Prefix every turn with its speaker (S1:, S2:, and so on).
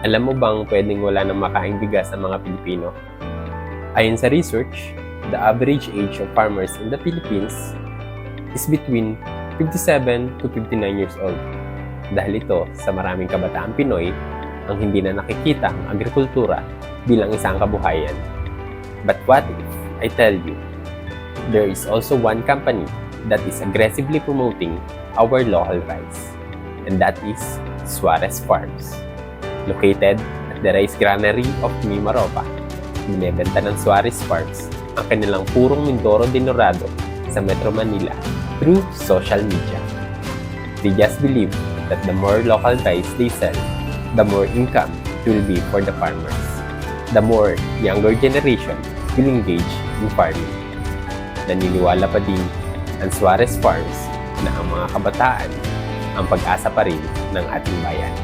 S1: Alam mo bang pwedeng wala nang makaing bigas ang mga Pilipino? Ayon sa research, the average age of farmers in the Philippines is between 57 to 59 years old. Dahil ito sa maraming kabataang Pinoy ang hindi na nakikita ang agrikultura bilang isang kabuhayan. But what if I tell you, there is also one company that is aggressively promoting our local rice, and that is Suarez Farms. Located at the rice granary of Mimaropa, binebenta ng Suarez Farms ang kanilang purong Mindoro Dinorado sa Metro Manila through social media. They just believe that the more local rice they sell, the more income it will be for the farmers. The more younger generation will engage in farming. Naniniwala pa din ang Suarez Farms na ang mga kabataan ang pag-asa pa rin ng ating bayan.